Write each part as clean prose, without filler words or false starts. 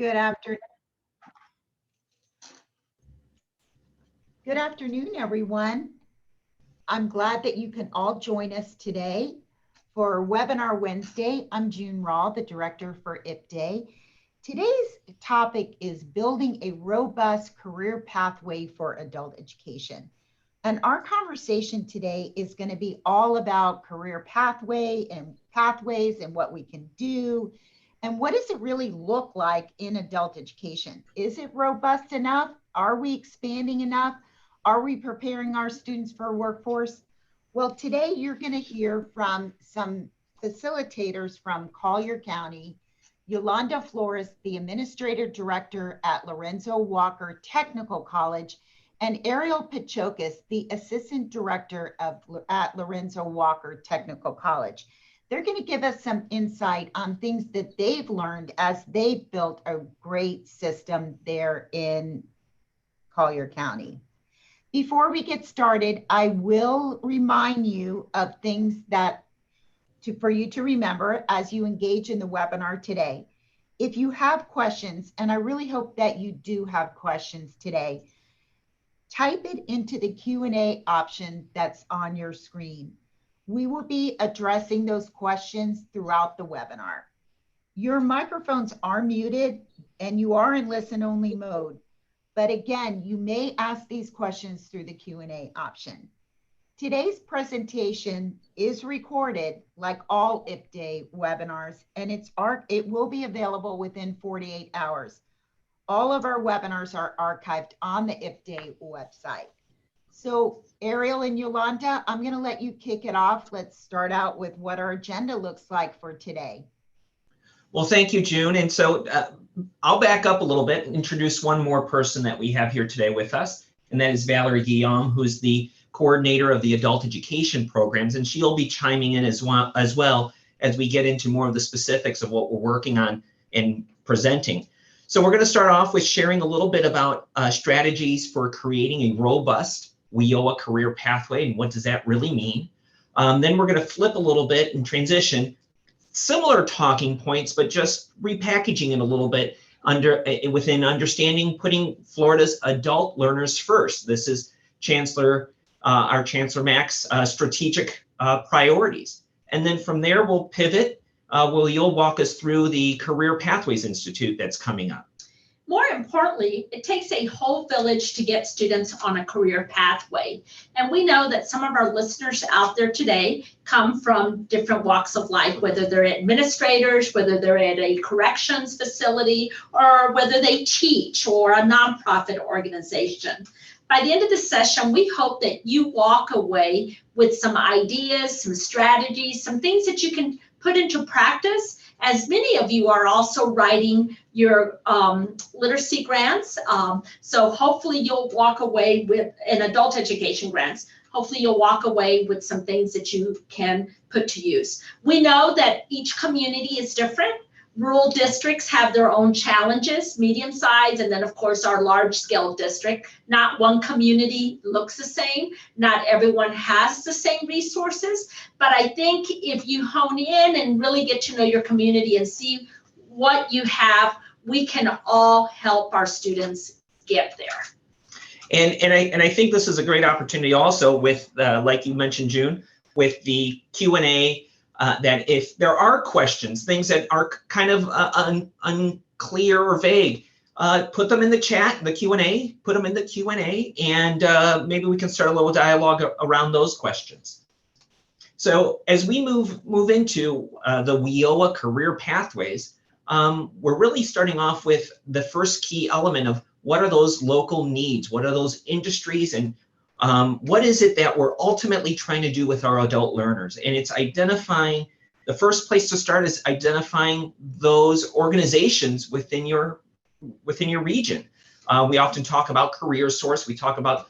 Good afternoon, everyone. I'm glad that you can all join us today for Webinar Wednesday. I'm June Rawl, the director for IPDAE. Today's topic is building a robust career pathway for adult education. And our conversation today is going to be all about career pathways and what we can do. And what does it really look like in adult education? Is it robust enough? Are we expanding enough? Are we preparing our students for a workforce? Well, today you're going to hear from some facilitators from Collier County, Yolanda Flores, the Administrator Director at Lorenzo Walker Technical College, and Ariel Pachokas, the Assistant Director at Lorenzo Walker Technical College. They're going to give us some insight on things that they've learned as they've built a great system there in Collier County. Before we get started, I will remind you of things for you to remember as you engage in the webinar today. If you have questions, and I really hope that you do have questions today, type it into the Q&A option that's on your screen. We will be addressing those questions throughout the webinar. Your microphones are muted and you are in listen-only mode. But again, you may ask these questions through the Q&A option. Today's presentation is recorded like all IPDAE webinars, and it will be available within 48 hours. All of our webinars are archived on the IPDAE website. So Ariel and Yolanda, I'm going to let you kick it off. Let's start out with what our agenda looks like for today. Well, thank you, June. And so I'll back up a little bit and introduce one more person that we have here today with us, and that is Valerie Guillaume, who's the coordinator of the adult education programs, and she'll be chiming in as well as we get into more of the specifics of what we're working on and presenting. So we're going to start off with sharing a little bit about strategies for creating a robust WIOA career pathway and what does that really mean. Then we're going to flip a little bit and transition similar talking points, but just repackaging it a little bit within understanding putting Florida's adult learners first. This is our Chancellor Mack's strategic priorities. And then from there, we'll pivot. You'll walk us through the Career Pathways Institute that's coming up. More importantly, it takes a whole village to get students on a career pathway. And we know that some of our listeners out there today come from different walks of life, whether they're administrators, whether they're at a corrections facility, or whether they teach or a nonprofit organization. By the end of the session, we hope that you walk away with some ideas, some strategies, some things that you can put into practice, as many of you are also writing your literacy grants. So hopefully you'll walk away with, in adult education grants, hopefully you'll walk away with some things that you can put to use. We know that each community is different. Rural districts have their own challenges, medium size, and then of course our large scale district. Not one community looks the same. Not everyone has the same resources, but I think if you hone in and really get to know your community and see what you have, we can all help our students get there. And I think this is a great opportunity also with, like you mentioned, June, with the Q&A, that if there are questions, things that are kind of unclear or vague, put them in the chat, the Q&A, put them in the Q&A, and maybe we can start a little dialogue around those questions. So as we move into the WIOA career pathways, we're really starting off with the first key element of what are those local needs, what are those industries, and what is it that we're ultimately trying to do with our adult learners? And it's identifying, the first place to start is identifying those organizations within your region. We often talk about Career Source, we talk about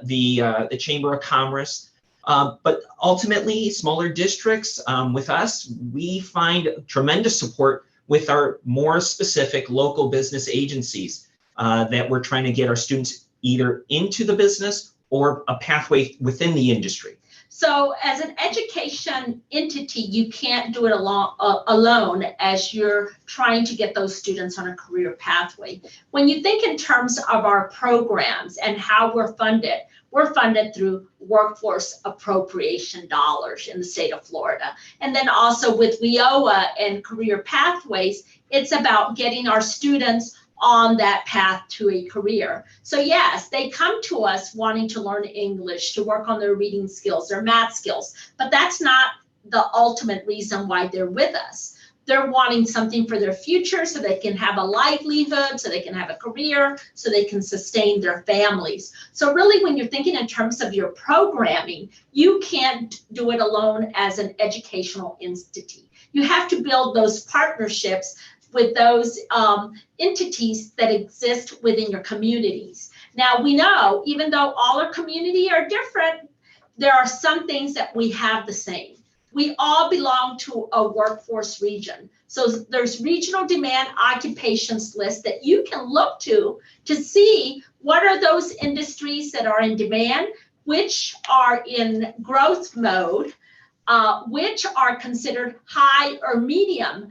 the Chamber of Commerce, but ultimately smaller districts, with us, we find tremendous support with our more specific local business agencies that we're trying to get our students either into the business or a pathway within the industry. So as an education entity, you can't do it alone as you're trying to get those students on a career pathway. When you think in terms of our programs and how we're funded through workforce appropriation dollars in the state of Florida. And then also with WIOA and career pathways, it's about getting our students on that path to a career. So yes, they come to us wanting to learn English, to work on their reading skills, their math skills, but that's not the ultimate reason why they're with us. They're wanting something for their future so they can have a livelihood, so they can have a career, so they can sustain their families. So really, when you're thinking in terms of your programming, you can't do it alone as an educational entity. You have to build those partnerships with those entities that exist within your communities. Now, we know, even though all our community are different, there are some things that we have the same. We all belong to a workforce region. So there's regional demand occupations lists that you can look to see what are those industries that are in demand, which are in growth mode, which are considered high or medium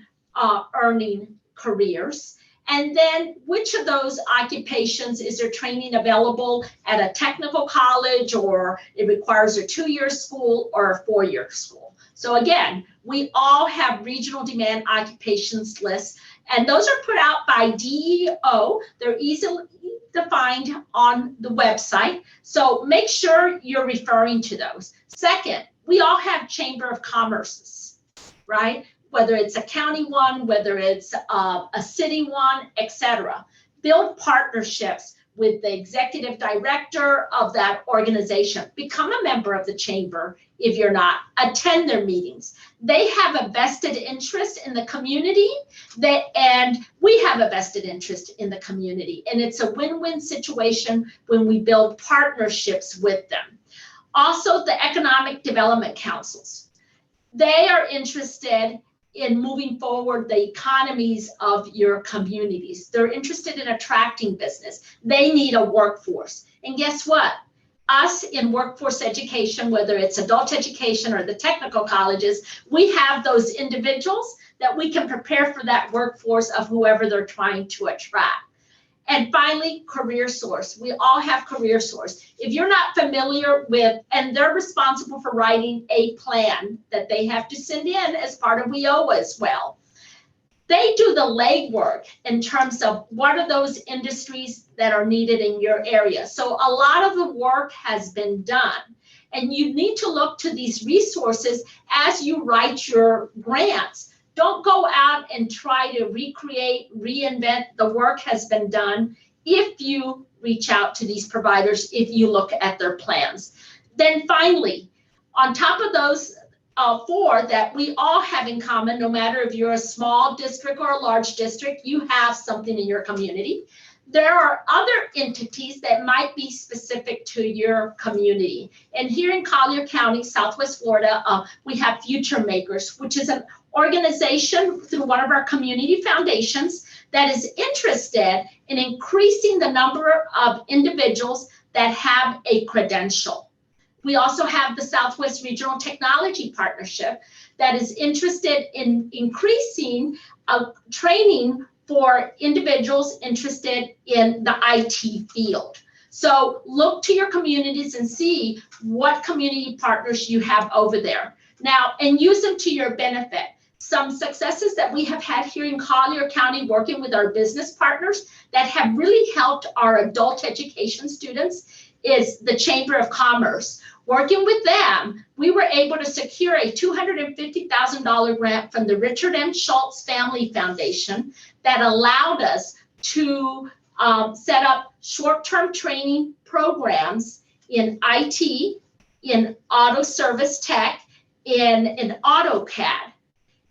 earning careers, and then which of those occupations is there training available at a technical college, or it requires a 2-year school or a 4-year school. So again, we all have regional demand occupations lists, and those are put out by DEO. They're easily defined on the website, so make sure you're referring to those. Second, we all have Chamber of Commerces, right? Whether it's a county one, whether it's a city one, etc. Build partnerships with the executive director of that organization. Become a member of the chamber if you're not. Attend their meetings. They have a vested interest in the community, and we have a vested interest in the community. And it's a win-win situation when we build partnerships with them. Also, the economic development councils. They are interested in moving forward the economies of your communities. They're interested in attracting business. They need a workforce. And guess what? Us in workforce education, whether it's adult education or the technical colleges, we have those individuals that we can prepare for that workforce of whoever they're trying to attract. And finally, Career Source. We all have Career Source. If you're not familiar with, and they're responsible for writing a plan that they have to send in as part of WIOA as well. They do the legwork in terms of what are those industries that are needed in your area. So a lot of the work has been done. And you need to look to these resources as you write your grants. Don't go out and try to recreate, reinvent. The work has been done if you reach out to these providers, if you look at their plans. Then finally, on top of those 4 that we all have in common, no matter if you're a small district or a large district, you have something in your community. There are other entities that might be specific to your community. And here in Collier County, Southwest Florida, we have Future Makers, which is an organization through one of our community foundations that is interested in increasing the number of individuals that have a credential. We also have the Southwest Regional Technology Partnership that is interested in increasing training for individuals interested in the IT field. So look to your communities and see what community partners you have over there. Now, and use them to your benefit. Some successes that we have had here in Collier County working with our business partners that have really helped our adult education students is the Chamber of Commerce. Working with them, we were able to secure a $250,000 grant from the Richard M. Schultz Family Foundation that allowed us to set up short-term training programs in IT, in auto service tech, in AutoCAD.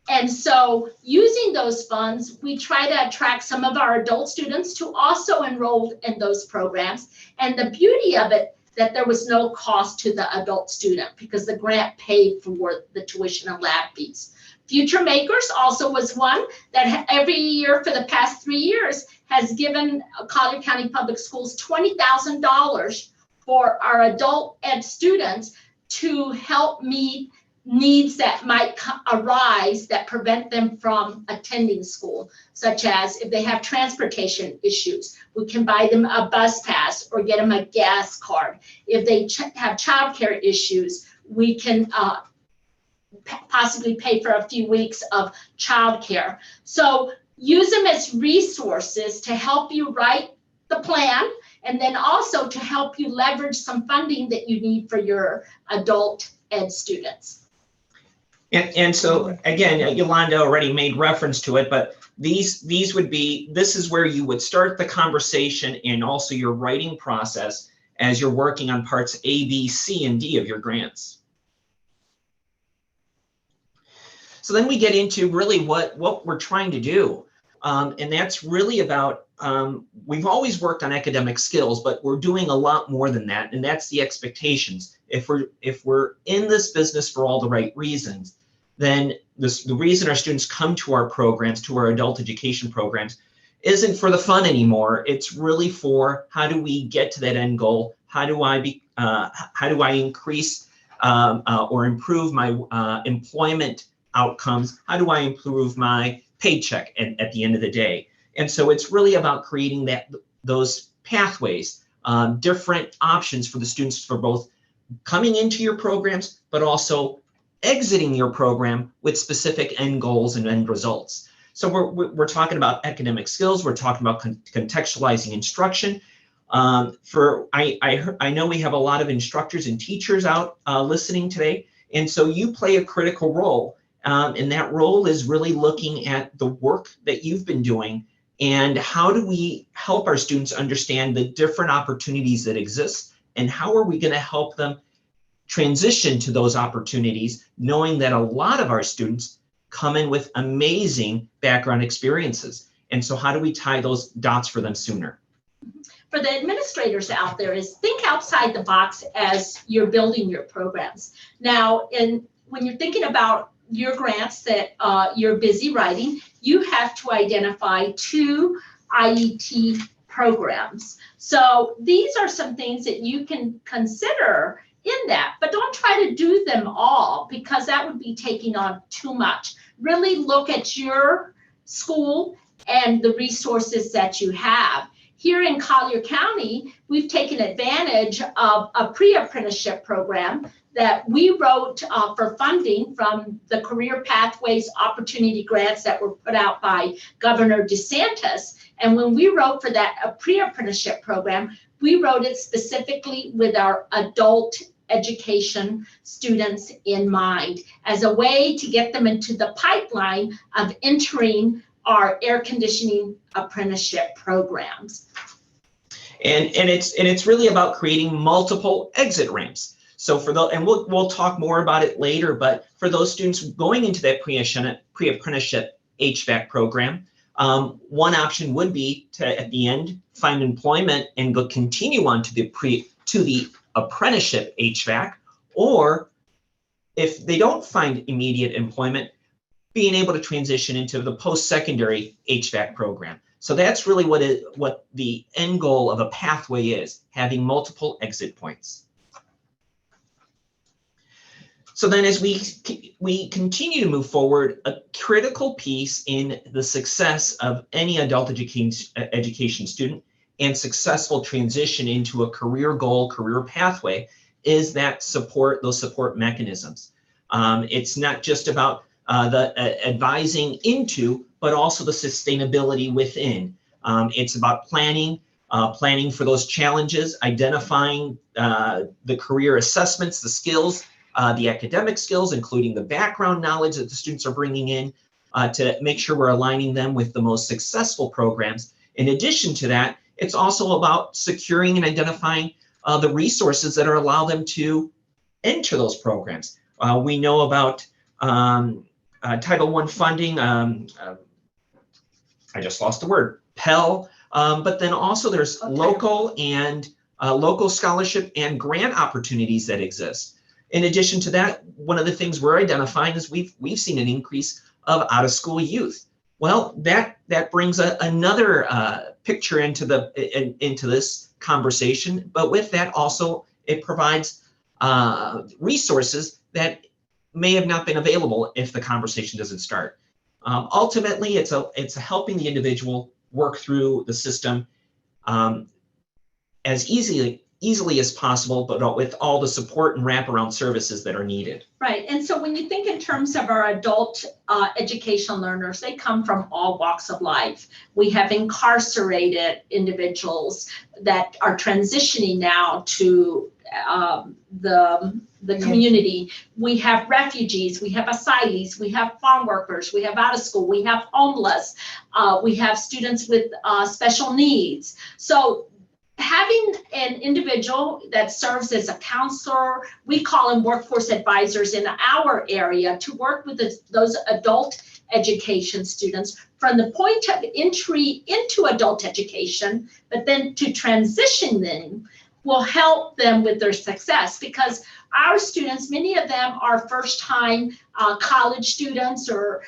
And so using those funds, we try to attract some of our adult students to also enroll in those programs. And the beauty of it, that there was no cost to the adult student because the grant paid for the tuition and lab fees. Future Makers also was one that every year for the past 3 years has given Collier County Public Schools $20,000 for our adult ed students to help meet needs that might arise that prevent them from attending school, such as if they have transportation issues, we can buy them a bus pass or get them a gas card. If they have childcare issues, we can possibly pay for a few weeks of childcare. So use them as resources to help you write the plan, and then also to help you leverage some funding that you need for your adult ed students. And so again, Yolanda already made reference to it, but these would be, this is where you would start the conversation and also your writing process as you're working on parts A, B, C, and D of your grants. So then we get into really what we're trying to do. And that's really about, we've always worked on academic skills, but we're doing a lot more than that. And that's the expectations. If we're in this business for all the right reasons, then the reason our students come to our programs, to our adult education programs, isn't for the fun anymore. It's really for how do we get to that end goal? How do I increase or improve my employment outcomes? How do I improve my paycheck at the end of the day? And so it's really about creating those pathways, different options for the students for both coming into your programs, but also exiting your program with specific end goals and end results. So we're talking about academic skills. We're talking about contextualizing instruction. I know we have a lot of instructors and teachers out listening today, and so you play a critical role. And that role is really looking at the work that you've been doing and how do we help our students understand the different opportunities that exist, and how are we going to help them transition to those opportunities, knowing that a lot of our students come in with amazing background experiences. And so how do we tie those dots for them sooner? For the administrators out there, is think outside the box as you're building your programs. Now, when you're thinking about your grants that you're busy writing, you have to identify 2 IET programs. So these are some things that you can consider in that, but don't try to do them all because that would be taking on too much. Really look at your school and the resources that you have. Here in Collier County, we've taken advantage of a pre-apprenticeship program that we wrote for funding from the Career Pathways Opportunity Grants that were put out by Governor DeSantis. And when we wrote for that pre-apprenticeship program, we wrote it specifically with our adult education students in mind as a way to get them into the pipeline of entering our air conditioning apprenticeship programs. And it's really about creating multiple exit ramps. So and we'll talk more about it later, but for those students going into that pre-apprenticeship HVAC program, one option would be to, at the end, find employment and continue on to the apprenticeship HVAC, or if they don't find immediate employment, being able to transition into the post-secondary HVAC program. So that's really what the end goal of a pathway is, having multiple exit points. So then as we continue to move forward, a critical piece in the success of any adult education student and successful transition into a career goal, career pathway, is that those support mechanisms. It's not just about the advising into, but also the sustainability within. It's about planning for those challenges, identifying the career assessments, the skills, the academic skills, including the background knowledge that the students are bringing in to make sure we're aligning them with the most successful programs. In addition to that, it's also about securing and identifying the resources that allow them to enter those programs. We know about Title I funding, I just lost the word, Pell, but then also there's local and local scholarship and grant opportunities that exist. In addition to that, one of the things we're identifying is we've seen an increase of out-of-school youth. Well, that brings another picture into this conversation, but with that also it provides resources that may have not been available if the conversation doesn't start. Ultimately, it's helping the individual work through the system as easily as possible, but with all the support and wraparound services that are needed. Right, and so when you think in terms of our adult education learners, they come from all walks of life. We have incarcerated individuals that are transitioning now to the community. We have refugees, we have asylees, we have farm workers, we have out of school, we have homeless, we have students with special needs. So having an individual that serves as a counselor, we call them workforce advisors in our area, to work with those adult education students from the point of entry into adult education, but then to transition them, will help them with their success, because our students, many of them are first-time college students, or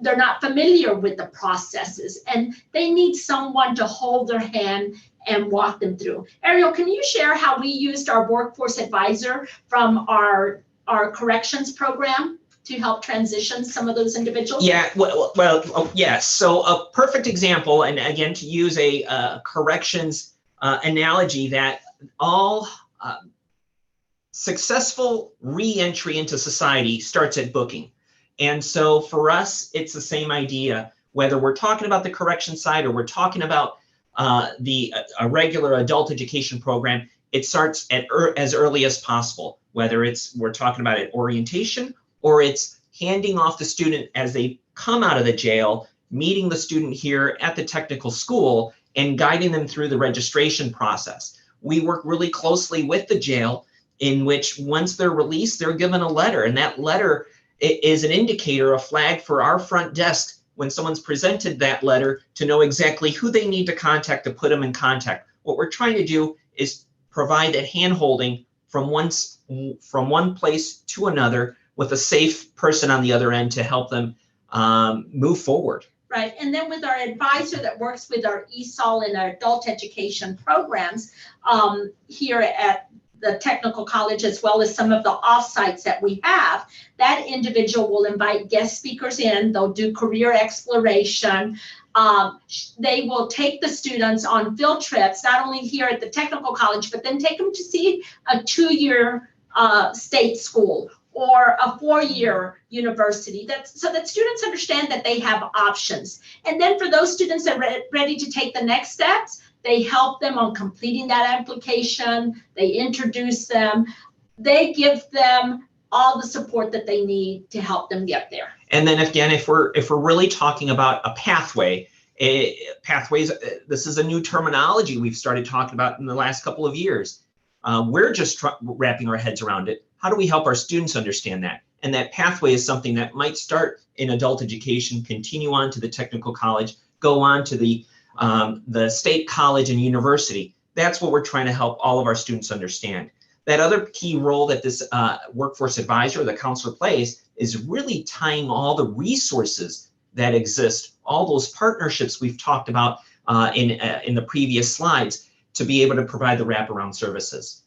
they're not familiar with the processes, and they need someone to hold their hand and walk them through. Ariel, can you share how we used our workforce advisor from our corrections program to help transition some of those individuals? Yeah, yes. So a perfect example, and again, to use a corrections analogy, that all successful re-entry into society starts at booking. And so for us, it's the same idea, whether we're talking about the correction side or we're talking about a regular adult education program. It starts at as early as possible, whether we're talking about at orientation, or it's handing off the student as they come out of the jail, meeting the student here at the technical school and guiding them through the registration process. We work really closely with the jail, in which once they're released, they're given a letter, and that letter is an indicator, a flag for our front desk when someone's presented that letter, to know exactly who they need to contact to put them in contact. What we're trying to do is provide that hand-holding from one place to another, with a safe person on the other end to help them move forward. Right, and then with our advisor that works with our ESOL and our adult education programs here at the technical college, as well as some of the offsites that we have, that individual will invite guest speakers in. They'll do career exploration. They will take the students on field trips, not only here at the technical college, but then take them to see a 2-year state school or a 4-year university, so that students understand that they have options. And then for those students that are ready to take the next steps, they help them on completing that application, they introduce them, they give them all the support that they need to help them get there. And then again, if we're really talking about a pathway, pathways, this is a new terminology we've started talking about in the last couple of years. We're just wrapping our heads around it. How do we help our students understand that? And that pathway is something that might start in adult education, continue on to the technical college, go on to the state college and university. That's what we're trying to help all of our students understand. That other key role that this workforce advisor, the counselor, plays is really tying all the resources that exist, all those partnerships we've talked about in the previous slides, to be able to provide the wraparound services.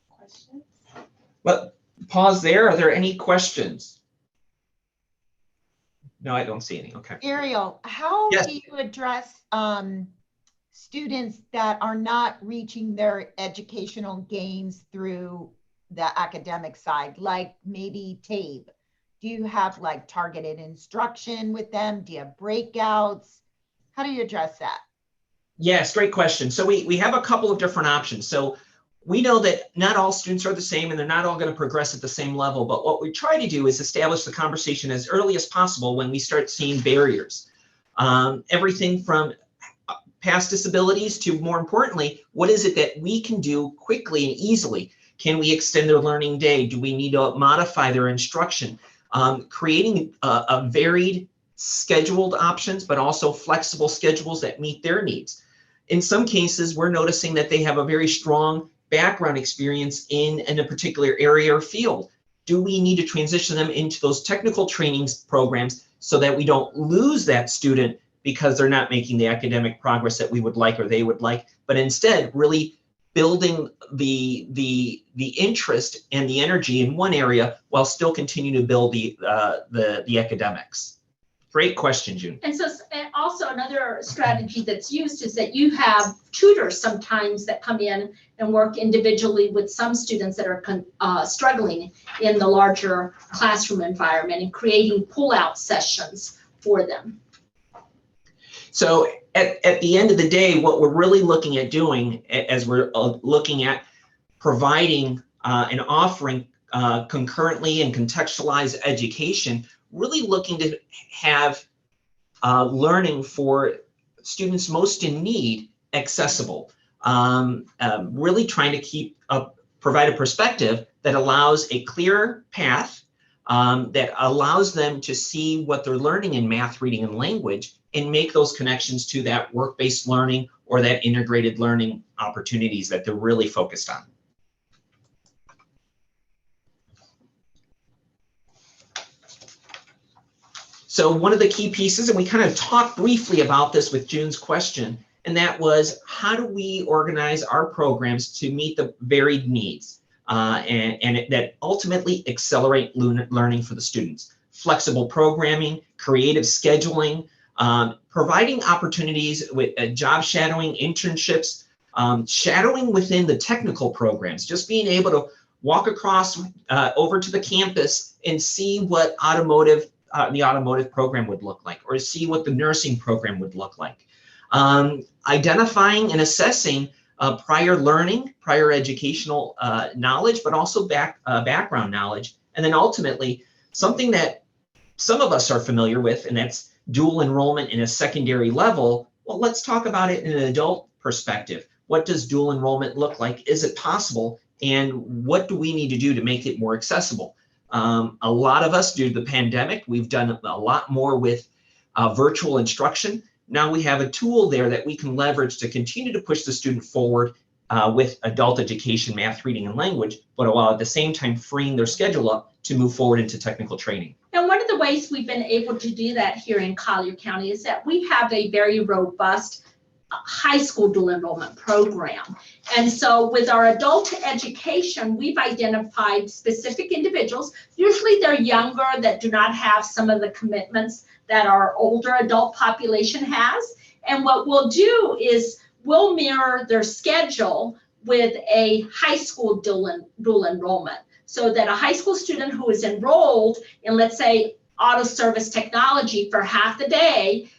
Questions? Well, pause there. Are there any questions? No, I don't see any. Okay. Ariel, how Yes. do you address students that are not reaching their educational gains through the academic side, like maybe TABE? Do you have like targeted instruction with them? Do you have breakouts? How do you address that? Yes, great question. So we have a couple of different options. So we know that not all students are the same, and they're not all going to progress at the same level. But what we try to do is establish the conversation as early as possible when we start seeing barriers. Everything from past disabilities to, more importantly, what is it that we can do quickly and easily? Can we extend their learning day? Do we need to modify their instruction? Creating a varied scheduled options, but also flexible schedules that meet their needs. In some cases, we're noticing that they have a very strong background experience in a particular area or field. Do we need to transition them into those technical trainings programs so that we don't lose that student because they're not making the academic progress that we would like or they would like, but instead really building the interest and the energy in one area while still continuing to build the academics? Great question, June. And so, and also another strategy that's used is that you have tutors sometimes that come in and work individually with some students that are struggling in the larger classroom environment and creating pull-out sessions for them. So at the end of the day, what we're really looking at doing, as we're looking at providing and offering concurrently and contextualized education, really looking to have learning for students most in need accessible. Really trying to provide a perspective that allows a clear path, that allows them to see what they're learning in math, reading, and language, and make those connections to that work-based learning or that integrated learning opportunities that they're really focused on. So one of the key pieces, and we kind of talked briefly about this with June's question, and that was, how do we organize our programs to meet the varied needs and that ultimately accelerate learning for the students? Flexible programming, creative scheduling, providing opportunities with job shadowing, internships, shadowing within the technical programs, just being able to walk across over to the campus and see what the automotive program would look like, or see what the nursing program would look like. Identifying and assessing prior learning, prior educational knowledge, but also background knowledge. And then ultimately, something that some of us are familiar with, and that's dual enrollment in a secondary level. Well, let's talk about it in an adult perspective. What does dual enrollment look like? Is it possible? And what do we need to do to make it more accessible? A lot of us, due to the pandemic, we've done a lot more with virtual instruction. Now we have a tool there that we can leverage to continue to push the student forward with adult education, math, reading, and language, but while at the same time freeing their schedule up to move forward into technical training. And one of the ways we've been able to do that here in Collier County is that we have a very robust high school dual enrollment program. And so with our adult education, we've identified specific individuals. Usually they're younger, that do not have some of the commitments that our older adult population has. And what we'll do is we'll mirror their schedule with a high school dual enrollment, so that a high school student who is enrolled in, let's say, auto service technology for half the day,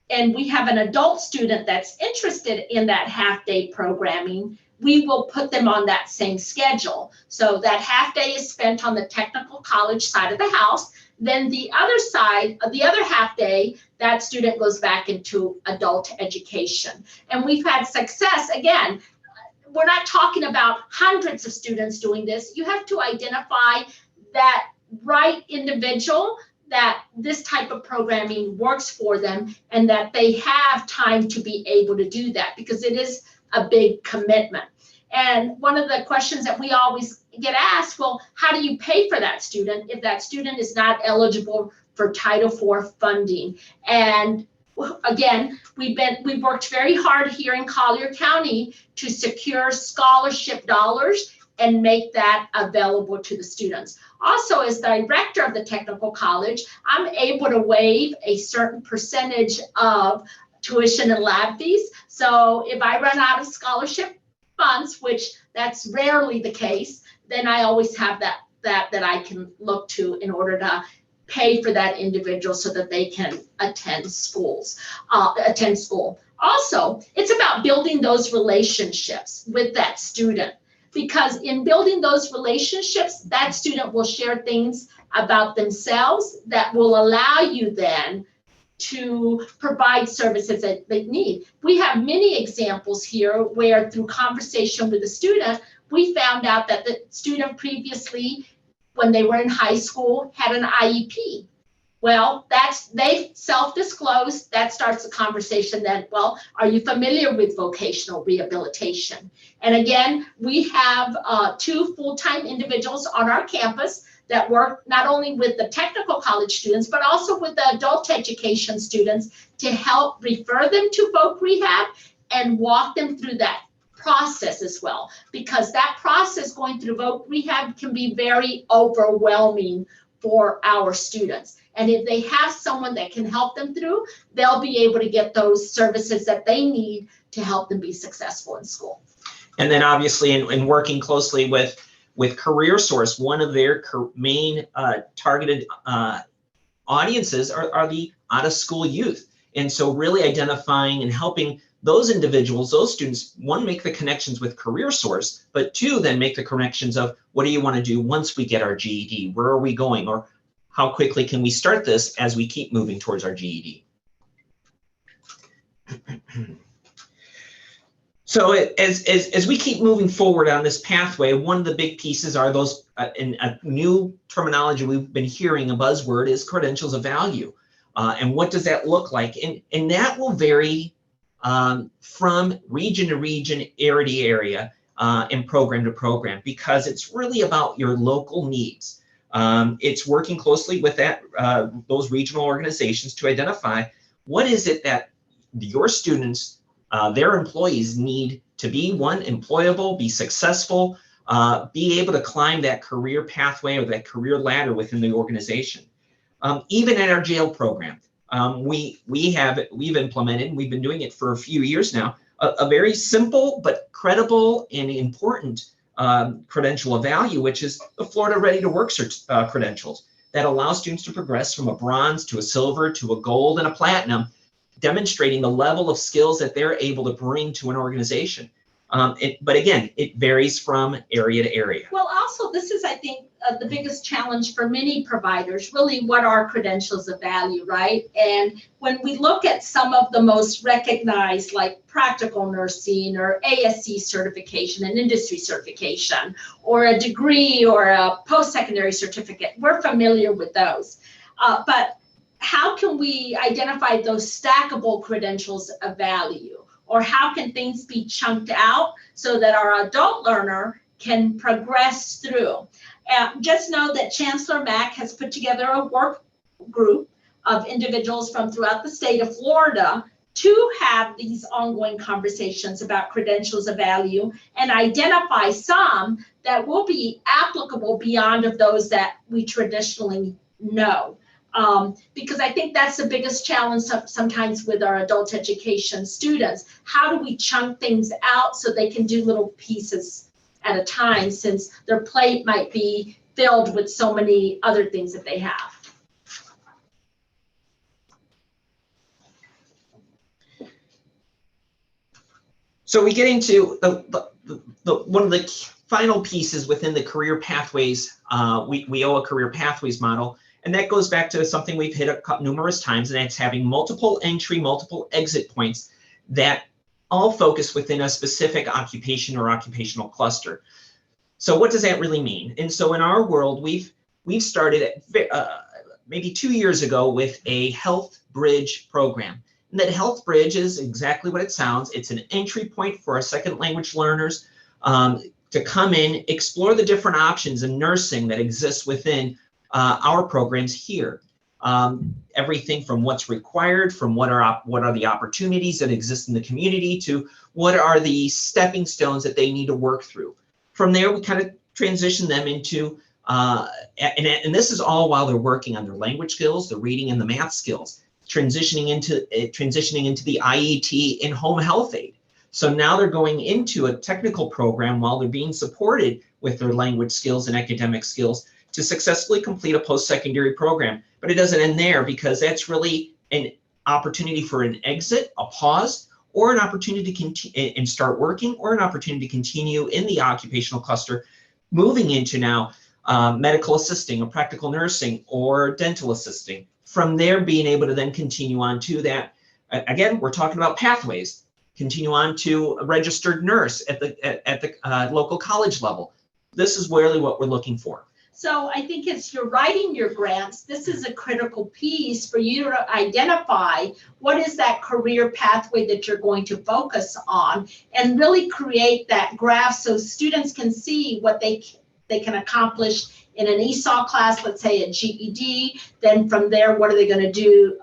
and we have an adult student that's interested in that half-day programming, we will put them on that same schedule. So that half day is spent on the technical college side of the house. Then the other side, the other half day, that student goes back into adult education. And we've had success. Again, we're not talking about hundreds of students doing this. You have to identify that right individual, that this type of programming works for them, and that they have time to be able to do that, because it is a big commitment. And one of the questions that we always get asked, well, how do you pay for that student if that student is not eligible for Title IV funding? And again, we've worked very hard here in Collier County to secure scholarship dollars and make that available to the students. Also, as director of the technical college, I'm able to waive a certain percentage of tuition and lab fees. So if I run out of scholarship funds, which that's rarely the case, then I always have that I can look to in order to pay for that individual so that they can attend school. Also, it's about building those relationships with that student, because in building those relationships, that student will share things about themselves that will allow you then to provide services that they need. We have many examples here where, through conversation with the student, we found out that the student previously, when they were in high school, had an IEP. Well, they self-disclosed. That starts a conversation then, well, are you familiar with vocational rehabilitation? And again, we have 2 full-time individuals on our campus that work not only with the technical college students, but also with the adult education students to help refer them to voc rehab and walk them through that process as well, because that process going through voc rehab can be very overwhelming for our students. And if they have someone that can help them through, they'll be able to get those services that they need to help them be successful in school. And then obviously in working closely with CareerSource, one of their main targeted audiences are the out-of-school youth. And so really identifying and helping those individuals, those students, one, make the connections with CareerSource, but two, then make the connections of what do you want to do once we get our GED? Where are we going? Or how quickly can we start this as we keep moving towards our GED? So as we keep moving forward on this pathway, one of the big pieces are those, in a new terminology we've been hearing, a buzzword is credentials of value. And what does that look like? And that will vary from region to region, area to area, and program to program, because it's really about your local needs. It's working closely with those regional organizations to identify what is it that your students, their employees need to be, one, employable, be successful, be able to climb that career pathway or that career ladder within the organization. Even at our jail program, we've implemented, we've been doing it for a few years now, a very simple but credible and important credential of value, which is the Florida Ready to Work credentials that allow students to progress from a bronze to a silver to a gold and a platinum, demonstrating the level of skills that they're able to bring to an organization. But again, it varies from area to area. Well, also, this is, I think, the biggest challenge for many providers, really, what are credentials of value, right? And when we look at some of the most recognized, like practical nursing or ASC certification and industry certification, or a degree or a post-secondary certificate, we're familiar with those. But how can we identify those stackable credentials of value? Or how can things be chunked out so that our adult learner can progress through? Just know that Chancellor Mack has put together a work group of individuals from throughout the state of Florida to have these ongoing conversations about credentials of value and identify some that will be applicable beyond of those that we traditionally know. Because I think that's the biggest challenge sometimes with our adult education students. How do we chunk things out so they can do little pieces at a time, since their plate might be filled with so many other things that they have? So we get into one of the final pieces within the career pathways, WIOA career pathways model. And that goes back to something we've hit numerous times, and that's having multiple entry, multiple exit points that all focus within a specific occupation or occupational cluster. So what does that really mean? And so in our world, we've started maybe 2 years ago with a Health Bridge program. And that Health Bridge is exactly what it sounds. It's an entry point for our second language learners to come in, explore the different options in nursing that exist within our programs here. Everything from what's required, from what are the opportunities that exist in the community, to what are the stepping stones that they need to work through. From there, we kind of transition them into, and this is all while they're working on their language skills, the reading and the math skills, transitioning into the IET in home health aid. So now they're going into a technical program while they're being supported with their language skills and academic skills to successfully complete a post-secondary program. But it doesn't end there, because that's really an opportunity for an exit, a pause, or an opportunity to continue and start working, or an opportunity to continue in the occupational cluster, moving into now medical assisting or practical nursing or dental assisting. From there, being able to then continue on to that. Again, we're talking about pathways. Continue on to a registered nurse at the local college level. This is really what we're looking for. So I think as you're writing your grants, this is a critical piece for you to identify what is that career pathway that you're going to focus on, and really create that graph so students can see what they can accomplish in an ESOL class, let's say a GED. Then from there, what are they going to do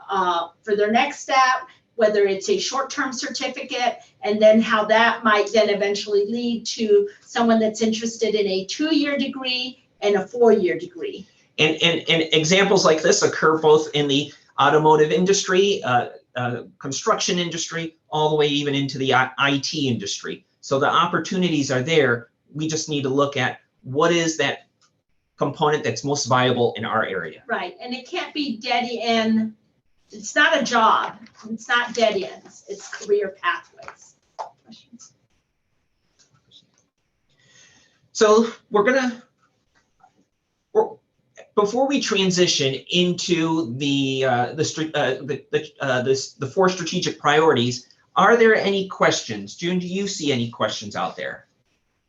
for their next step? whether it's a short-term certificate, and then how that might then eventually lead to someone that's interested in a 2-year degree and a 4-year degree. And examples like this occur both in the automotive industry, construction industry, all the way even into the IT industry. So the opportunities are there. We just need to look at what is that component that's most viable in our area. Right, and it can't be dead end. It's not a job. It's not dead ends. It's career pathways. Questions? So before we transition into the 4 strategic priorities, are there any questions? June, do you see any questions out there?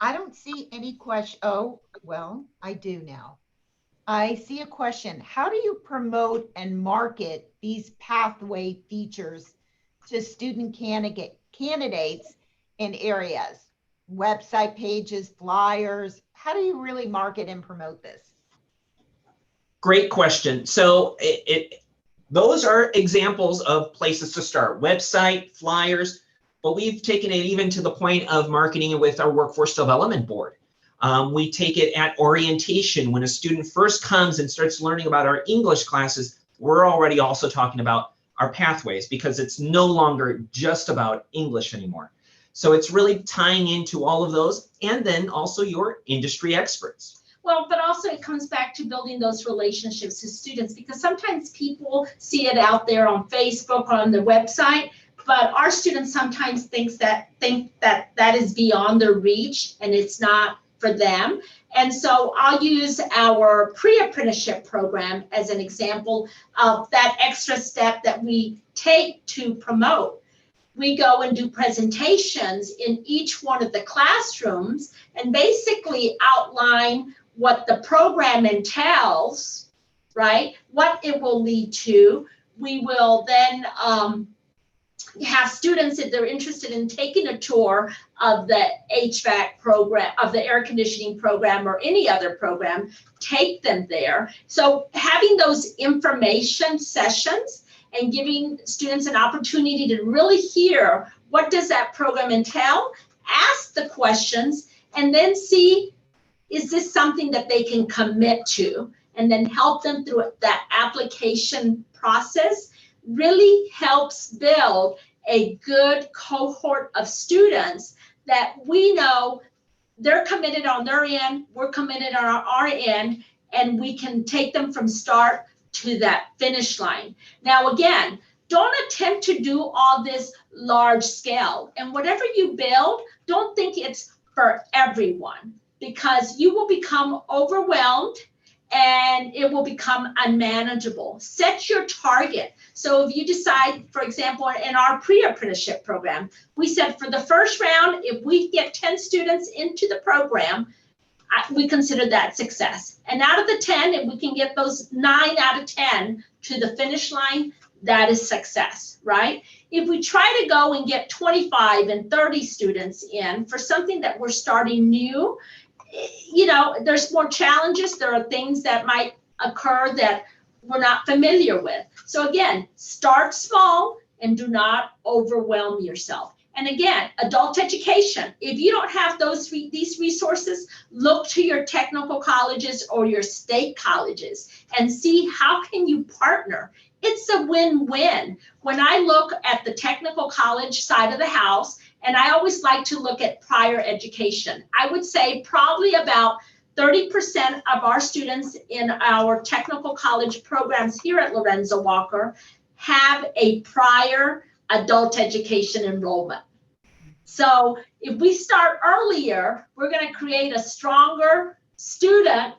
I don't see any question. Oh, well, I do now. I see a question. How do you promote and market these pathway features to student candidates in areas? Website pages, flyers? How do you really market and promote this? Great question. So those are examples of places to start. Website, flyers, but we've taken it even to the point of marketing it with our workforce development board. We take it at orientation. When a student first comes and starts learning about our English classes, we're already also talking about our pathways, because it's no longer just about English anymore. So it's really tying into all of those, and then also your industry experts. Well, but also it comes back to building those relationships with students, because sometimes people see it out there on Facebook, on the website, but our students sometimes think that is beyond their reach and it's not for them. And so I'll use our pre-apprenticeship program as an example of that extra step that we take to promote. We go and do presentations in each one of the classrooms and basically outline what the program entails, right? What it will lead to. We will then have students, if they're interested in taking a tour of the HVAC program, of the air conditioning program, or any other program, take them there. So having those information sessions and giving students an opportunity to really hear what does that program entail, ask the questions, and then see, is this something that they can commit to, and then help them through that application process, really helps build a good cohort of students that we know they're committed on their end, we're committed on our end, and we can take them from start to that finish line. Now, again, don't attempt to do all this large scale. And whatever you build, don't think it's for everyone, because you will become overwhelmed and it will become unmanageable. Set your target. So if you decide, for example, in our pre-apprenticeship program, we said for the first round, if we get 10 students into the program, we consider that success. And out of the 10, if we can get those 9 out of 10 to the finish line, that is success, right? If we try to go and get 25 and 30 students in for something that we're starting new, you know, there's more challenges. There are things that might occur that we're not familiar with. So again, start small and do not overwhelm yourself. And again, adult education, if you don't have these resources, look to your technical colleges or your state colleges and see how can you partner. It's a win-win. When I look at the technical college side of the house, and I always like to look at prior education, I would say probably about 30% of our students in our technical college programs here at Lorenzo Walker have a prior adult education enrollment. So if we start earlier, we're going to create a stronger student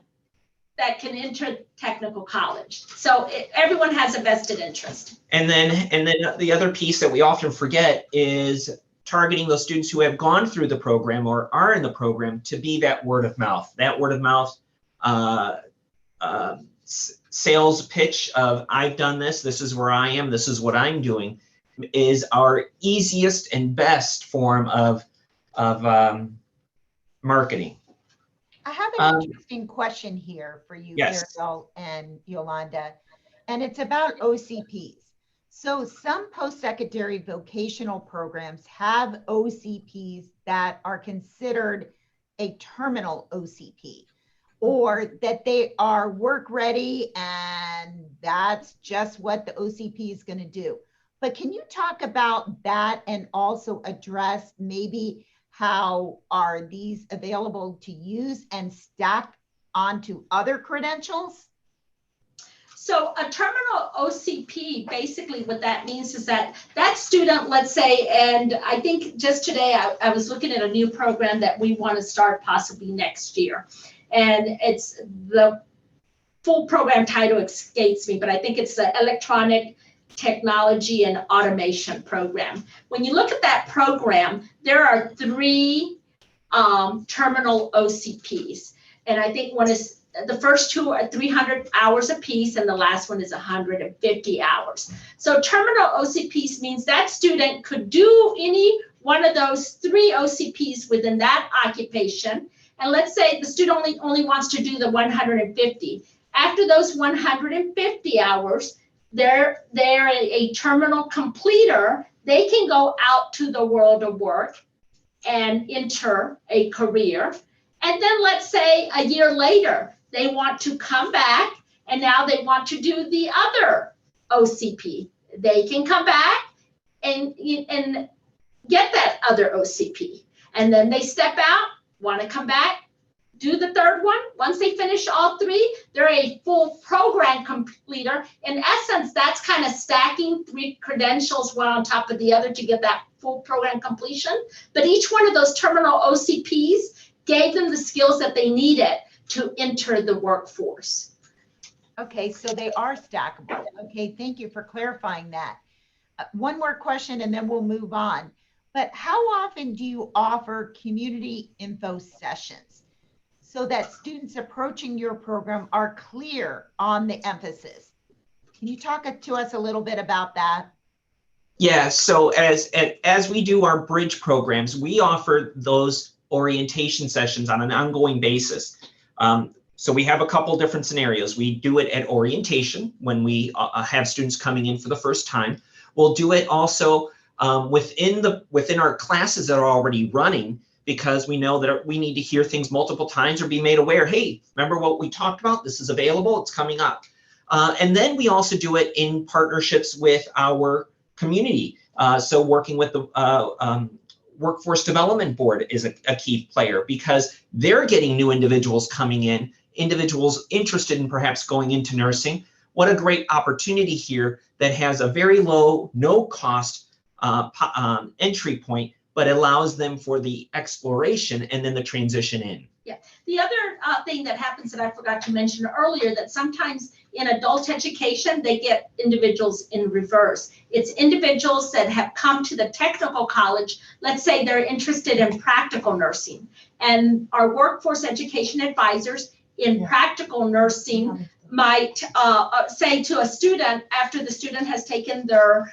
that can enter technical college. So everyone has a vested interest. And then the other piece that we often forget is targeting those students who have gone through the program or are in the program to be that word of mouth. That word of mouth sales pitch of I've done this, this is where I am, this is what I'm doing, is our easiest and best form of marketing. I have an interesting question here for you, yes. Ariel and Yolanda, and it's about OCPs. So some post-secondary vocational programs have OCPs that are considered a terminal OCP, or that they are work ready and that's just what the OCP is going to do. But can you talk about that and also address maybe how are these available to use and stack onto other credentials? So a terminal OCP, basically what that means is that that student, let's say, and I think just today I was looking at a new program that we want to start possibly next year. And it's the full program title escapes me, but I think it's the Electronic Technology and Automation program. When you look at that program, there are 3 terminal OCPs. And I think one is, the first 2 are 300 hours apiece, and the last one is 150 hours. So terminal OCPs means that student could do any one of those 3 OCPs within that occupation. And let's say the student only wants to do the 150. After those 150 hours, they're a terminal completer. They can go out to the world of work and enter a career. And then let's say a year later, they want to come back and now they want to do the other OCP. They can come back and get that other OCP. And then they step out, want to come back, do the third one. Once they finish all 3, they're a full program completer. In essence, that's kind of stacking 3 credentials one on top of the other to get that full program completion. But each one of those terminal OCPs gave them the skills that they needed to enter the workforce. Okay, so they are stackable. Okay, thank you for clarifying that. One more question and then we'll move on. But how often do you offer community info sessions so that students approaching your program are clear on the emphasis? Can you talk to us a little bit about that? Yeah, so as we do our bridge programs, we offer those orientation sessions on an ongoing basis. So we have a couple different scenarios. We do it at orientation when we have students coming in for the first time. We'll do it also within our classes that are already running, because we know that we need to hear things multiple times or be made aware. Hey, remember what we talked about? This is available. It's coming up. And then we also do it in partnerships with our community. So working with the Workforce Development Board is a key player, because they're getting new individuals coming in, individuals interested in perhaps going into nursing. What a great opportunity here that has a very low, no cost entry point, but allows them for the exploration and then the transition in. Yeah, the other thing that happens that I forgot to mention earlier, that sometimes in adult education, they get individuals in reverse. It's individuals that have come to the technical college. Let's say they're interested in practical nursing, and our workforce education advisors in practical nursing might say to a student, after the student has taken their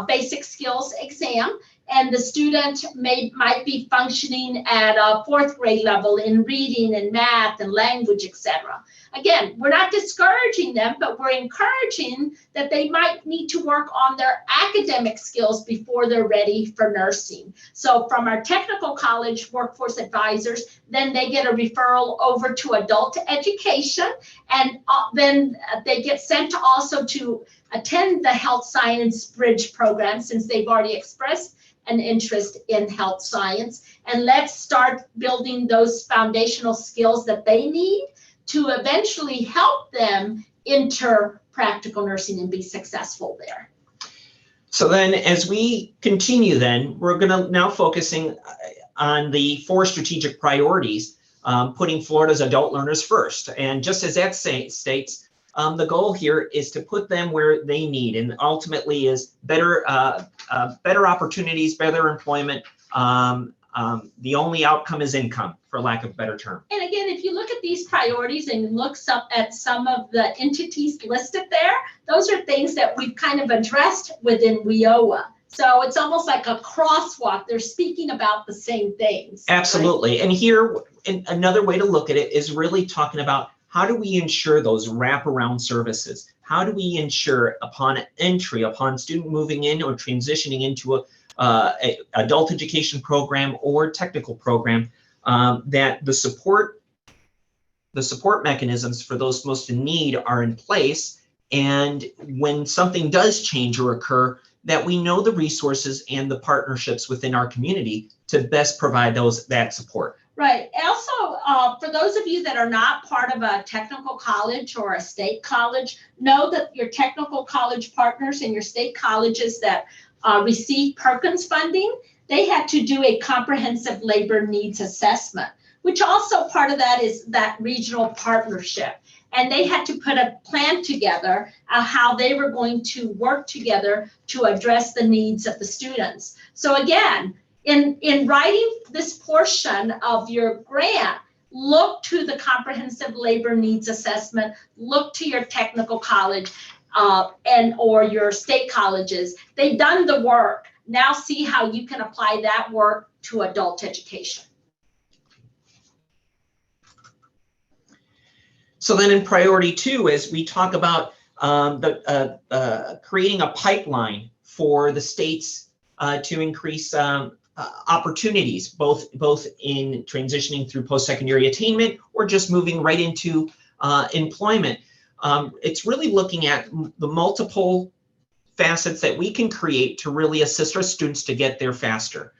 basic skills exam, and the student might be functioning at a 4th grade level in reading and math and language, etc. Again, we're not discouraging them, but we're encouraging that they might need to work on their academic skills before they're ready for nursing. So from our technical college workforce advisors, then they get a referral over to adult education, and then they get sent also to attend the health science bridge program, since they've already expressed an interest in health science. And let's start building those foundational skills that they need to eventually help them enter practical nursing and be successful there. So then as we continue then, we're gonna now focusing on the 4 strategic priorities, putting Florida's adult learners first. And just as that states, the goal here is to put them where they need, and ultimately is better opportunities, better employment. The only outcome is income, for lack of a better term. And again, if you look at these priorities and look at some of the entities listed there, those are things that we've kind of addressed within WIOA. So it's almost like a crosswalk. They're speaking about the same things. Absolutely. Right? And here, another way to look at it is really talking about, how do we ensure those wraparound services? how do we ensure upon entry, upon student moving in or transitioning into a adult education program or technical program, that the support mechanisms for those most in need are in place, and when something does change or occur, that we know the resources and the partnerships within our community to best provide that support. Right. Also, for those of you that are not part of a technical college or a state college, know that your technical college partners and your state colleges that receive Perkins funding, they had to do a comprehensive labor needs assessment, which also part of that is that regional partnership. And they had to put a plan together how they were going to work together to address the needs of the students. So again, in writing this portion of your grant, look to the comprehensive labor needs assessment, look to your technical college or your state colleges. They've done the work. Now see how you can apply that work to adult education. So then in priority 2, as we talk about creating a pipeline for the states to increase opportunities, both in transitioning through post-secondary attainment or just moving right into employment. It's really looking at the multiple facets that we can create to really assist our students to get there faster.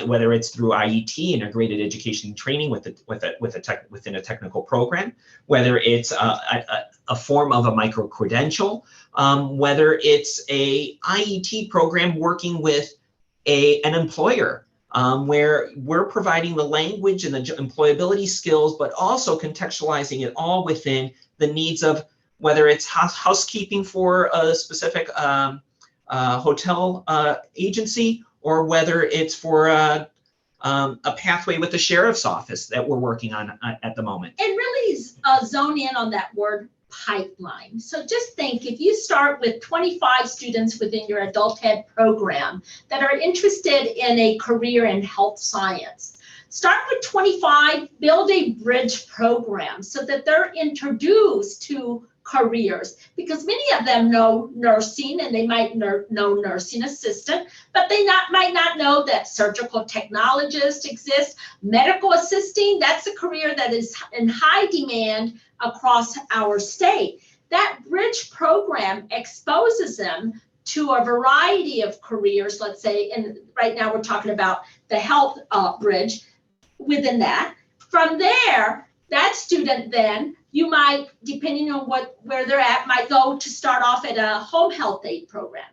Whether it's through IET, integrated education and training within a technical program, whether it's a form of a micro credential, whether it's a IET program working with an employer, where we're providing the language and the employability skills, but also contextualizing it all within the needs of whether it's housekeeping for a specific hotel agency, or whether it's for a pathway with the sheriff's office that we're working on at the moment. And really zone in on that word pipeline. So just think, if you start with 25 students within your adult ed program that are interested in a career in health science, start with 25, build a bridge program so that they're introduced to careers, because many of them know nursing and they might know nursing assistant, but they might not know that surgical technologists exist. Medical assisting, that's a career that is in high demand across our state. That bridge program exposes them to a variety of careers, let's say, and right now we're talking about the health bridge within that. From there, that student then, you might, depending on where they're at, might go to start off at a home health aide program.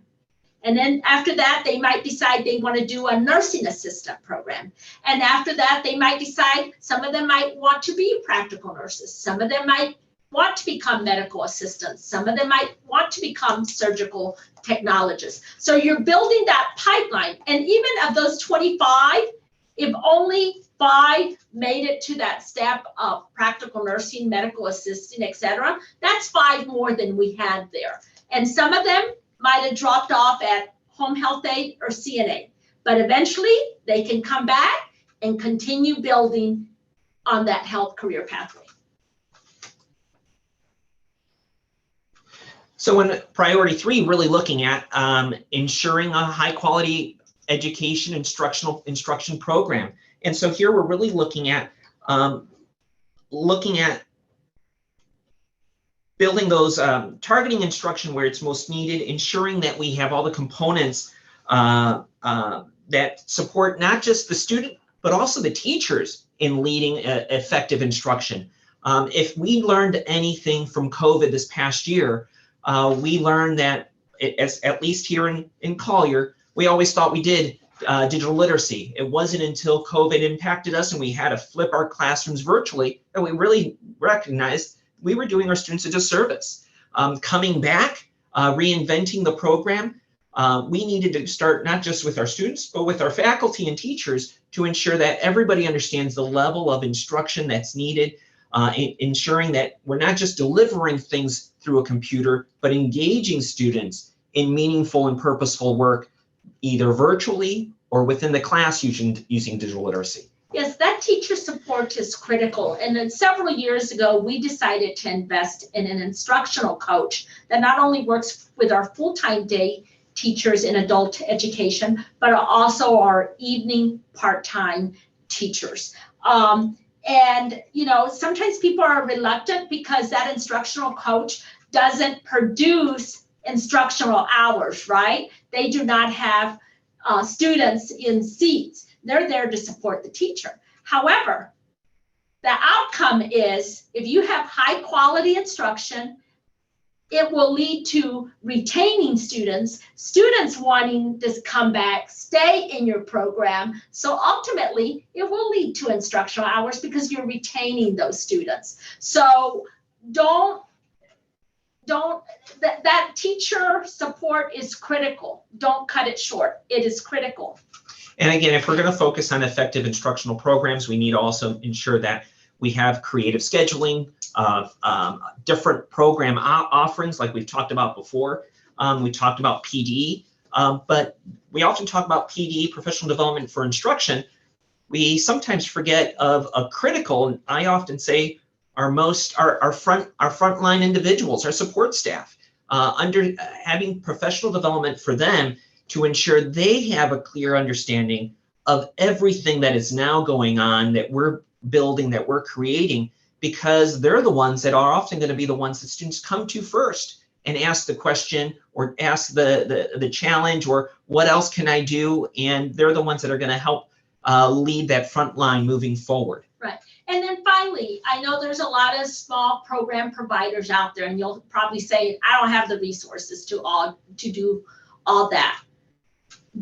And then after that, they might decide they want to do a nursing assistant program. And after that, they might decide, some of them might want to be practical nurses. Some of them might want to become medical assistants. Some of them might want to become surgical technologists. So you're building that pipeline. And even of those 25, if only 5 made it to that step of practical nursing, medical assisting, etc., that's 5 more than we had there. And some of them might have dropped off at home health aide or CNA, but eventually they can come back and continue building on that health career pathway. So in priority 3, really looking at ensuring a high quality education instruction program. And so here we're really looking at building those, targeting instruction where it's most needed, ensuring that we have all the components that support not just the student, but also the teachers in leading effective instruction. If we learned anything from COVID this past year, we learned that, at least here in Collier, we always thought we did digital literacy. It wasn't until COVID impacted us and we had to flip our classrooms virtually that we really recognized we were doing our students a disservice. Coming back, reinventing the program, we needed to start not just with our students, but with our faculty and teachers to ensure that everybody understands the level of instruction that's needed, ensuring that we're not just delivering things through a computer, but engaging students in meaningful and purposeful work, either virtually or within the class using digital literacy. Yes, that teacher support is critical. And then several years ago, we decided to invest in an instructional coach that not only works with our full-time day teachers in adult education, but also our evening part-time teachers. And, you know, sometimes people are reluctant because that instructional coach doesn't produce instructional hours, right? They do not have students in seats. They're there to support the teacher. However, the outcome is if you have high quality instruction, it will lead to retaining students, students wanting to come back, stay in your program. So ultimately, it will lead to instructional hours because you're retaining those students. So that teacher support is critical. Don't cut it short. It is critical. And again, if we're going to focus on effective instructional programs, we need to also ensure that we have creative scheduling, different program offerings like we've talked about before. We talked about PD, but we often talk about PD, professional development for instruction. We sometimes forget of a critical, I often say, our frontline individuals, our support staff, having professional development for them to ensure they have a clear understanding of everything that is now going on, that we're building, that we're creating, because they're the ones that are often going to be the ones that students come to first and ask the question or ask the challenge or what else can I do? And they're the ones that are going to help lead that front line moving forward. Right. And then finally, I know there's a lot of small program providers out there, and you'll probably say, I don't have the resources to do all that.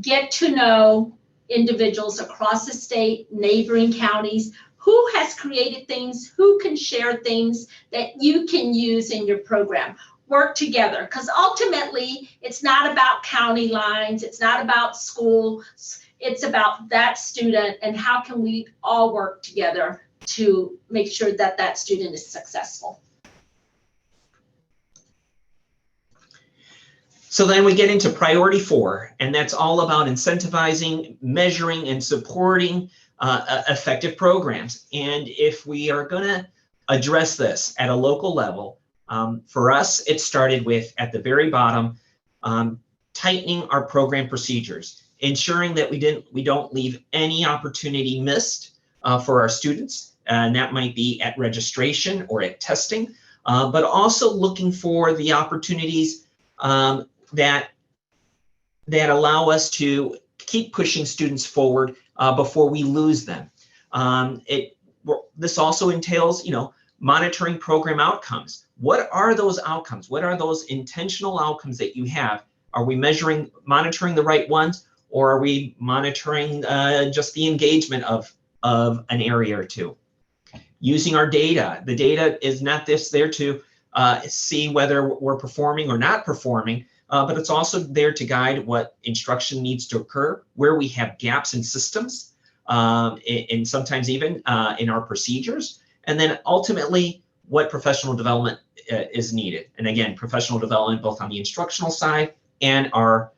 Get to know individuals across the state, neighboring counties, who has created things, who can share things that you can use in your program. Work together, because ultimately it's not about county lines, it's not about schools, it's about that student and how can we all work together to make sure that that student is successful. So then we get into priority 4, and that's all about incentivizing, measuring, and supporting effective programs. And if we are going to address this at a local level, for us, it started with, at the very bottom, tightening our program procedures, ensuring that we don't leave any opportunity missed for our students, and that might be at registration or at testing, but also looking for the opportunities that allow us to keep pushing students forward before we lose them. This also entails, monitoring program outcomes. What are those outcomes? What are those intentional outcomes that you have? Are we monitoring the right ones, or are we monitoring just the engagement of an area or two? Using our data. The data is not there to see whether we're performing or not performing, but it's also there to guide what instruction needs to occur, where we have gaps in systems, and sometimes even in our procedures, and then ultimately what professional development is needed. And again, professional development both on the instructional side and our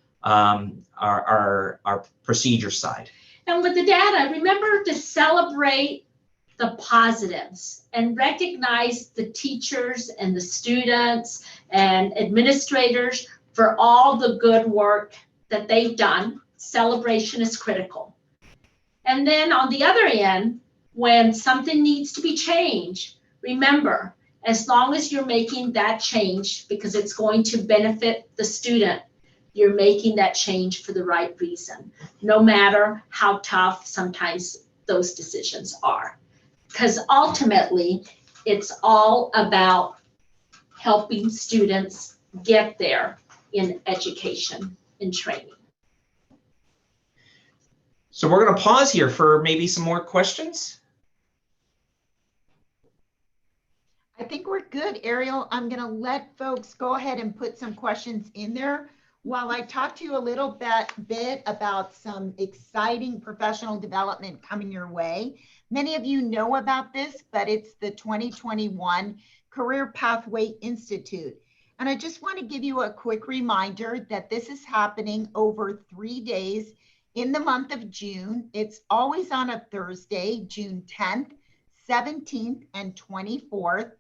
procedure side. And with the data, remember to celebrate the positives and recognize the teachers and the students and administrators for all the good work that they've done. Celebration is critical. And then on the other end, when something needs to be changed, remember, as long as you're making that change because it's going to benefit the student, you're making that change for the right reason, no matter how tough sometimes those decisions are. Because ultimately, it's all about helping students get there in education and training. So we're going to pause here for maybe some more questions. I think we're good, Ariel. I'm going to let folks go ahead and put some questions in there while I talk to you a little bit about some exciting professional development coming your way. Many of you know about this, but it's the 2021 Career Pathway Institute. And I just want to give you a quick reminder that this is happening over 3 days in the month of June. It's always on a Thursday, June 10th, 17th, and 24th.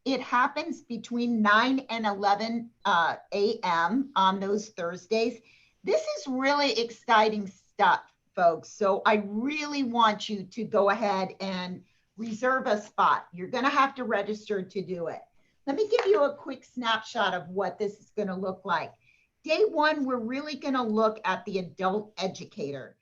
It happens between 9 and 11 a.m. on those Thursdays. This is really exciting stuff, folks. So I really want you to go ahead and reserve a spot. You're going to have to register to do it. Let me give you a quick snapshot of what this is going to look like. Day one, we're really going to look at the adult educator.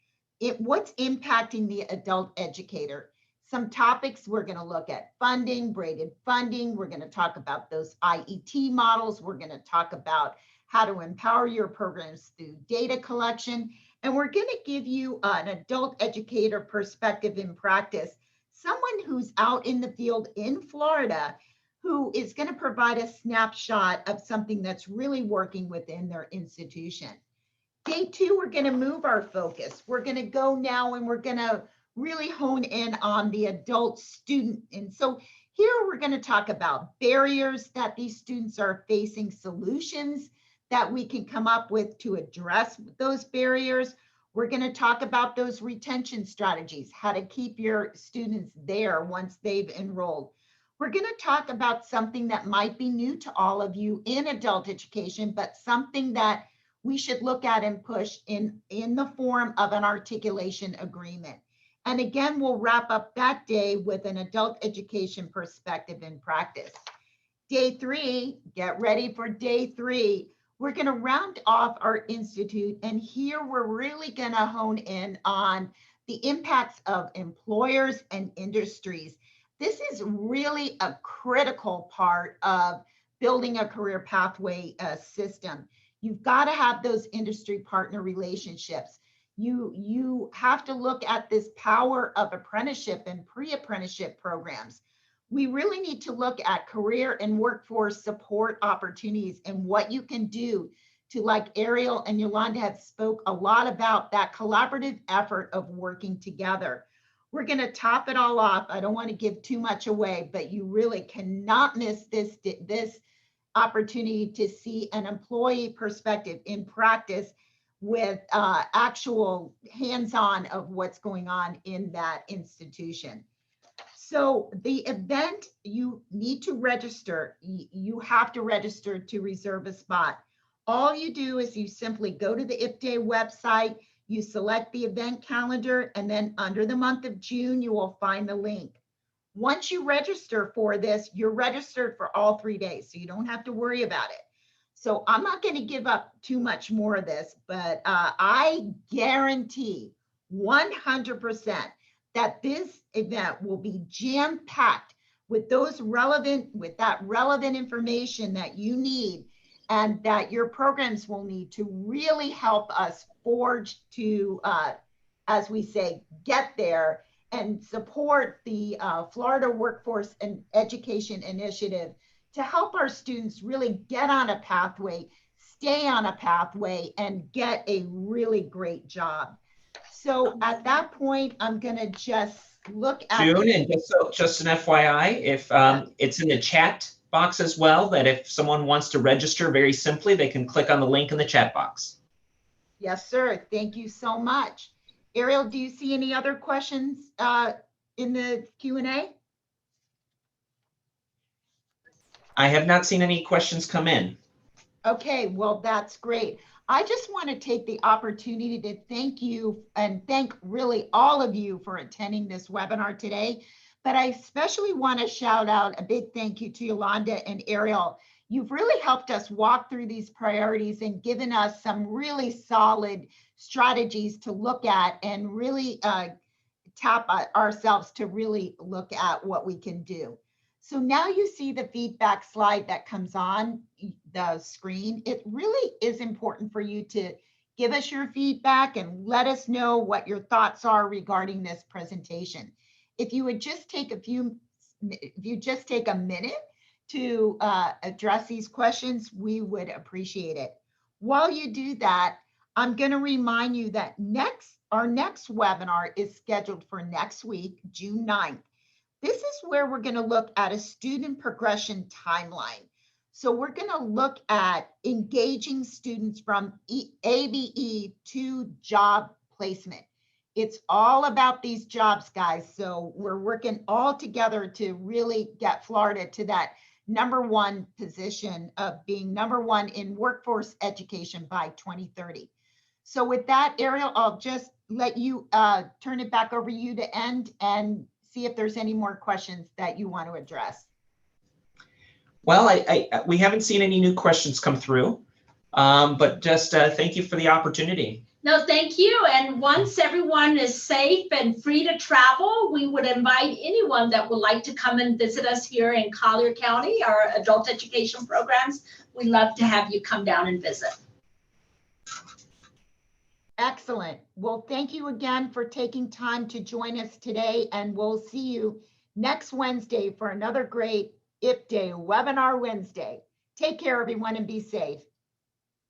What's impacting the adult educator? Some topics we're going to look at: funding, braided funding. We're going to talk about those IET models. We're going to talk about how to empower your programs through data collection. And we're going to give you an adult educator perspective in practice, someone who's out in the field in Florida, who is going to provide a snapshot of something that's really working within their institution. Day two, we're going to move our focus. We're going to go now and we're going to really hone in on the adult student. And so here we're going to talk about barriers that these students are facing, solutions that we can come up with to address those barriers. We're going to talk about those retention strategies, how to keep your students there once they've enrolled. We're going to talk about something that might be new to all of you in adult education, but something that we should look at and push in the form of an articulation agreement. And again, we'll wrap up that day with an adult education perspective in practice. Day three, get ready for day three. We're going to round off our institute, and here we're really going to hone in on the impacts of employers and industries. This is really a critical part of building a career pathway system. You've got to have those industry partner relationships. You have to look at this power of apprenticeship and pre-apprenticeship programs. We really need to look at career and workforce support opportunities and what you can do to, like Ariel and Yolanda have spoke a lot about, that collaborative effort of working together. We're going to top it all off. I don't want to give too much away, but you really cannot miss this opportunity to see an employee perspective in practice with actual hands-on of what's going on in that institution. So the event, you need to register. You have to register to reserve a spot. All you do is you simply go to the IPDAE website, you select the event calendar, and then under the month of June, you will find the link. Once you register for this, you're registered for all 3 days, so you don't have to worry about it. So I'm not going to give up too much more of this, but I guarantee 100% that this event will be jam-packed with that relevant information that you need and that your programs will need to really help us forge to, as we say, get there and support the Florida Workforce and Education Initiative to help our students really get on a pathway, stay on a pathway, and get a really great job. So at that point, I'm going to just look at June, and just an FYI, if it's in the chat box as well, that if someone wants to register very simply, they can click on the link in the chat box. Yes, sir. Thank you so much. Ariel, do you see any other questions in the Q&A? I have not seen any questions come in. Okay, well, that's great. I just want to take the opportunity to thank you and thank really all of you for attending this webinar today. But I especially want to shout out a big thank you to Yolanda and Ariel. You've really helped us walk through these priorities and given us some really solid strategies to look at and really tap ourselves to really look at what we can do. So now you see the feedback slide that comes on the screen. It really is important for you to give us your feedback and let us know what your thoughts are regarding this presentation. If you would just take a minute to address these questions, we would appreciate it. While you do that, I'm going to remind you that our next webinar is scheduled for next week, June 9th. This is where we're going to look at a student progression timeline. So we're going to look at engaging students from ABE to job placement. It's all about these jobs, guys. So we're working all together to really get Florida to that #1 position of being #1 in workforce education by 2030. So with that, Ariel, I'll just let you turn it back over to you to end and see if there's any more questions that you want to address. Well, we haven't seen any new questions come through, but just thank you for the opportunity. No, thank you. And once everyone is safe and free to travel, we would invite anyone that would like to come and visit us here in Collier County, our adult education programs. We'd love to have you come down and visit. Excellent. Well, thank you again for taking time to join us today, and we'll see you next Wednesday for another great IPDAE Webinar Wednesday. Take care, everyone, and be safe.